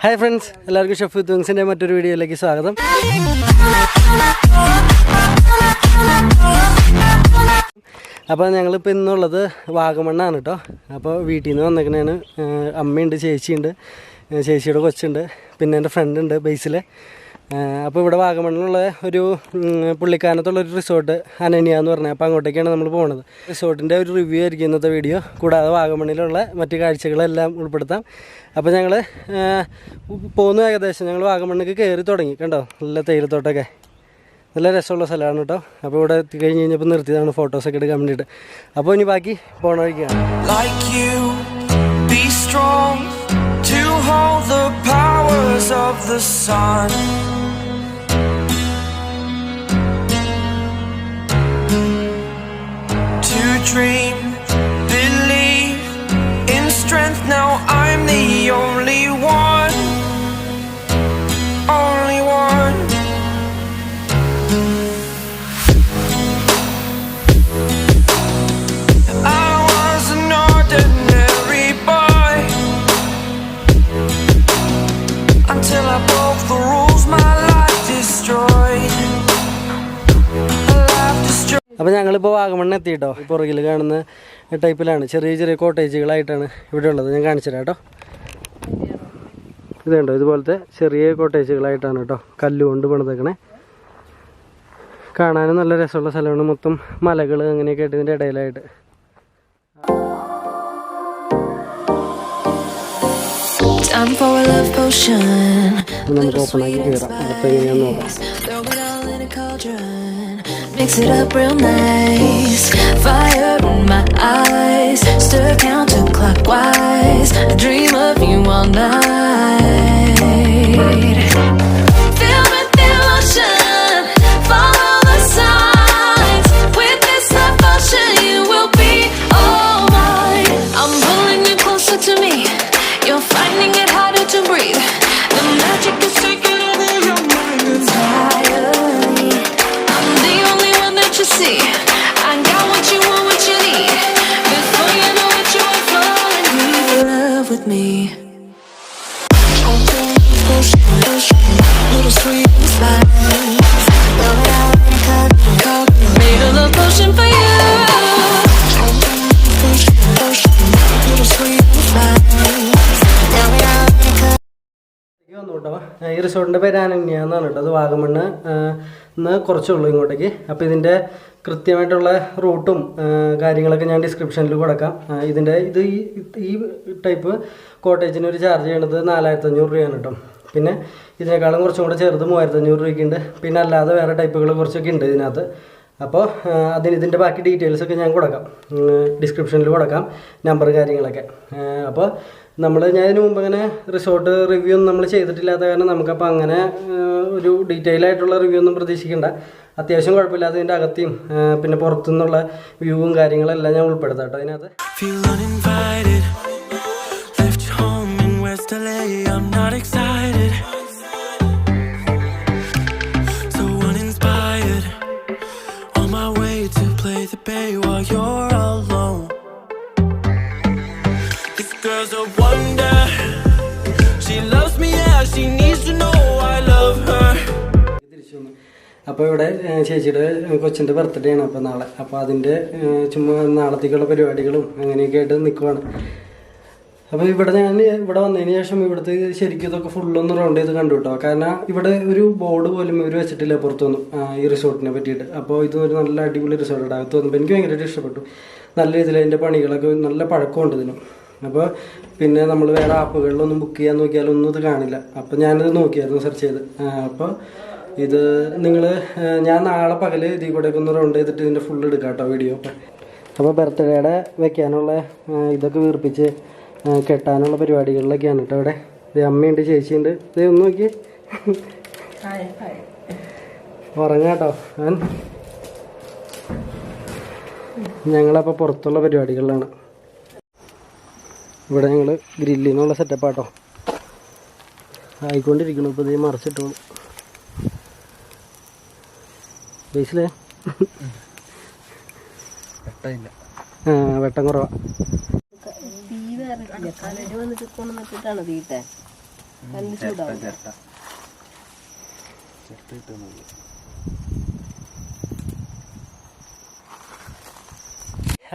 Hi friends, എല്ലാവർക്കും chef വിത്ത് വിങ്സിൻ്റെ മറ്റൊരു വീഡിയോയിലേക്ക് സ്വാഗതം. അപ്പോൾ ഞങ്ങളിപ്പോൾ ഇന്നുള്ളത് വാഗമണ്ണാണ് കേട്ടോ. അപ്പോൾ വീട്ടിൽ നിന്ന് വന്നേക്കണേന് അമ്മയുണ്ട്, ചേച്ചിയുണ്ട്, ചേച്ചിയുടെ കൊച്ചുണ്ട്, പിന്നെ എൻ്റെ ഫ്രണ്ടുണ്ട് ബേസിൽ. അപ്പോൾ ഇവിടെ വാഗമണ്ണിലുള്ള ഒരു പുള്ളിക്കാനത്തുള്ളൊരു റിസോർട്ട് അനന്യ എന്ന് പറഞ്ഞത്. അപ്പോൾ അങ്ങോട്ടേക്കാണ് നമ്മൾ പോകുന്നത്. റിസോർട്ടിൻ്റെ ഒരു റിവ്യൂ ആയിരിക്കും ഇന്നത്തെ വീഡിയോ. കൂടാതെ വാഗമണ്ണിലുള്ള മറ്റ് കാഴ്ചകളെല്ലാം ഉൾപ്പെടുത്താം. അപ്പോൾ ഞങ്ങൾ പോകുന്നു. ഏകദേശം ഞങ്ങൾ വാഗമണ്ണിലേക്ക് കയറി തുടങ്ങി. കണ്ടോ, നല്ല തേയിലത്തോട്ടമൊക്കെ, നല്ല രസമുള്ള സ്ഥലമാണ് കേട്ടോ. അപ്പോൾ ഇവിടെ എത്തിക്കഴിഞ്ഞ് കഴിഞ്ഞപ്പോൾ നിർത്തിയതാണ് ഫോട്ടോസൊക്കെ എടുക്കാൻ വേണ്ടിയിട്ട്. അപ്പോൾ ഇനി ബാക്കി പോണ വഴിക്കാണ്. Dream, believe in strength. Now I'm the only one, only one. I was an ordinary boy until I broke the rules. My life destroyed. അപ്പോൾ ഞങ്ങളിപ്പോൾ വാഗമണ്ണ് എത്തിയിട്ടോ. ഈ പുറകിൽ കാണുന്ന ടൈപ്പിലാണ് ചെറിയ ചെറിയ കോട്ടേജുകളായിട്ടാണ് ഇവിടെ ഉള്ളത്. ഞാൻ കാണിച്ചു തരാം കേട്ടോ. ഇതുണ്ടോ, ഇതുപോലത്തെ ചെറിയ കോട്ടേജുകളായിട്ടാണ് കേട്ടോ, കല്ലുകൊണ്ട് പണിതേക്കണേ. കാണാനും നല്ല രസമുള്ള സ്ഥലമാണ്. മൊത്തം മലകൾ അങ്ങനെയൊക്കെ ആയിട്ട് ഇതിൻ്റെ ഇടയിലായിട്ട്. നമുക്ക് ഓപ്പണാക്കി കയറാം. അകത്ത് എങ്ങനെയാണെന്ന് നോക്കാം. Mix it up real nice. Fire in my eyes. Stir counterclockwise. I dream of you all night. Feel with emotion. Follow the signs. With this devotion, you will be all mine. I'm pulling you closer to me. You're finding it harder to breathe. The magic is taking over your mind entirely. You see, I got what you want, what you need. Before you know it, you are falling in love with me. Little sweet spice. Made a love potion for you. Little sweet spice. കേട്ടോ. ഈ റിസോർട്ടിൻ്റെ പേര് അനന്യ എന്നാണ് കേട്ടോ. അത് വാഗമണ്ണ് കുറച്ചുള്ളൂ ഇങ്ങോട്ടേക്ക്. അപ്പോൾ ഇതിൻ്റെ കൃത്യമായിട്ടുള്ള റൂട്ടും കാര്യങ്ങളൊക്കെ ഞാൻ ഡിസ്ക്രിപ്ഷനിൽ കൊടുക്കാം. ഇത് ഈ ടൈപ്പ് കോട്ടേജിന് ഒരു ചാർജ് ചെയ്യണത് 4500 രൂപയാണ് കേട്ടോ. പിന്നെ ഇതിനേക്കാളും കുറച്ചും കൂടെ ചെറുത് 3500 രൂപയ്ക്കുണ്ട്. പിന്നെ അല്ലാതെ വേറെ ടൈപ്പുകൾ കുറച്ചൊക്കെ ഉണ്ട് ഇതിനകത്ത്. അപ്പോൾ ഇതിൻ്റെ ബാക്കി ഡീറ്റെയിൽസൊക്കെ ഞാൻ കൊടുക്കാം, ഡിസ്ക്രിപ്ഷനിൽ കൊടുക്കാം, നമ്പർ കാര്യങ്ങളൊക്കെ. അപ്പോൾ ഞാൻ ഇതിനു മുമ്പ് അങ്ങനെ റിസോർട്ട് റിവ്യൂ ഒന്നും നമ്മൾ ചെയ്തിട്ടില്ലാത്ത കാരണം നമുക്കപ്പോൾ അങ്ങനെ ഒരു ഡീറ്റെയിൽ ആയിട്ടുള്ള റിവ്യൂ ഒന്നും പ്രതീക്ഷിക്കേണ്ട. അത്യാവശ്യം കുഴപ്പമില്ലാതെ ഇതിൻ്റെ അകത്തെയും പിന്നെ പുറത്തുനിന്നുള്ള വ്യൂവും കാര്യങ്ങളെല്ലാം ഞാൻ ഉൾപ്പെടുത്താം കേട്ടോ അതിനകത്ത്. Girl's a wonder. She loves me, yeah, she needs to know I love her. അപ്പോൾ ഇവിടെ ചേച്ചിയുടെ കൊച്ചിൻ്റെ ബർത്ത്ഡേ ആണ് അപ്പോൾ നാളെ. അപ്പോൾ അതിൻ്റെ ചുമ്മാ നാളത്തേക്കുള്ള പരിപാടികളും അങ്ങനെയൊക്കെ ആയിട്ട് നിൽക്കുവാണ്. അപ്പോൾ ഞാൻ ഇവിടെ വന്നതിന് ശേഷം ഇവിടുത്തെ ശരിക്കും ഇതൊക്കെ ഫുള്ളൊന്ന് റൗണ്ട് ചെയ്ത് കണ്ടു കേട്ടോ. കാരണം ഇവിടെ ഒരു ബോർഡ് പോലും ഇവർ വെച്ചിട്ടില്ല പുറത്തൊന്നും ഈ റിസോർട്ടിനെ പറ്റിയിട്ട്. അപ്പോൾ ഇത് ഒരു നല്ല അടിപൊളി റിസോർട്ടാണ്. അകത്ത് വന്നപ്പോൾ എനിക്ക് ഭയങ്കരമായിട്ട് ഇഷ്ടപ്പെട്ടു. നല്ല രീതിയിൽ അതിൻ്റെ പണികളൊക്കെ നല്ല പഴക്കമുണ്ട് ഇതിനും. അപ്പോൾ പിന്നെ നമ്മൾ വേറെ ആപ്പുകളിലൊന്നും ബുക്ക് ചെയ്യാൻ നോക്കിയാലൊന്നും ഇത് കാണില്ല. അപ്പോൾ ഞാനിത് നോക്കിയായിരുന്നു സെർച്ച് ചെയ്ത്. അപ്പോൾ ഇത് ഞാൻ നാളെ പകൽ ഇതിൽ കൂടെയൊക്കെ ഒന്ന് റൗണ്ട് ചെയ്തിട്ട് ഇതിൻ്റെ ഫുൾ എടുക്കാം കേട്ടോ വീഡിയോ. അപ്പോൾ ബർത്ത്ഡേയുടെ വെക്കാനുള്ള ഇതൊക്കെ വീർപ്പിച്ച് കെട്ടാനുള്ള പരിപാടികളിലൊക്കെയാണ് കേട്ടോ. ഇവിടെ അമ്മയുണ്ട്, ചേച്ചിയുണ്ട്. ഇത് ഒന്ന് നോക്കി ഉറങ്ങാം കേട്ടോ. ഞങ്ങളപ്പോൾ പുറത്തുള്ള പരിപാടികളിലാണ്. ഇവിടെ ഞങ്ങൾ ഗ്രില്ലിനുള്ള സെറ്റപ്പാട്ടോ ആയിക്കൊണ്ടിരിക്കണം. ഇപ്പോൾ ഇത് മറിച്ചിട്ടോളൂ ബേസിലേ. വെട്ടം കുറവാണ്.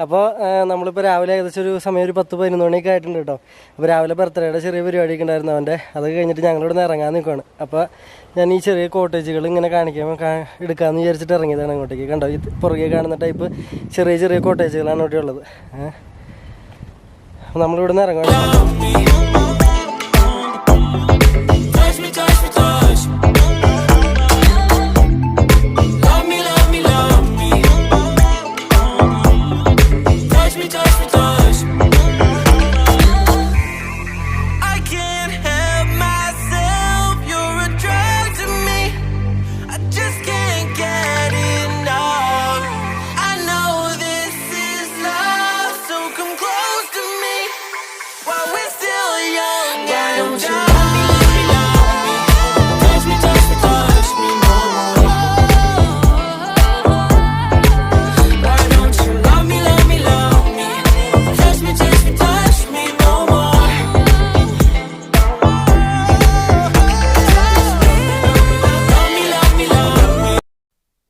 അപ്പോൾ നമ്മളിപ്പോൾ രാവിലെ ഏകദേശം ഒരു സമയം ഒരു 10-11 മണിയൊക്കെ ആയിട്ടുണ്ട് കേട്ടോ. അപ്പോൾ രാവിലെ ബർത്ത്ഡേയുടെ ചെറിയ പരിപാടിയൊക്കെ ഉണ്ടായിരുന്നു അവൻ്റെ. അത് കഴിഞ്ഞിട്ട് ഞങ്ങളിവിടെ നിന്ന് ഇറങ്ങാൻ നിൽക്കുകയാണ്. അപ്പോൾ ഞാൻ ഈ ചെറിയ കോട്ടേജുകൾ ഇങ്ങനെ എടുക്കാമെന്ന് വിചാരിച്ചിട്ട് ഇറങ്ങിയതാണ് അങ്ങോട്ടേക്ക്. കണ്ടോ, ഈ പുറകെ കാണുന്ന ടൈപ്പ് ചെറിയ ചെറിയ കോട്ടേജുകളാണ് ഇവിടെ ഉള്ളത്. നമ്മളിവിടെ നിന്ന് ഇറങ്ങുകയാണ്.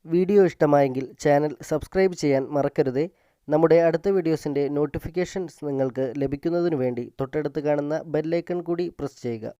വീഡിയോ ഇഷ്ടമായെങ്കിൽ ചാനൽ സബ്സ്ക്രൈബ് ചെയ്യാൻ മറക്കരുത്. നമ്മുടെ അടുത്ത വീഡിയോസിൻ്റെ നോട്ടിഫിക്കേഷൻസ് നിങ്ങൾക്ക് ലഭിക്കുന്നതിനു വേണ്ടി തൊട്ടടുത്ത് കാണുന്ന ബെല്ലൈക്കൺ കൂടി പ്രസ് ചെയ്യുക.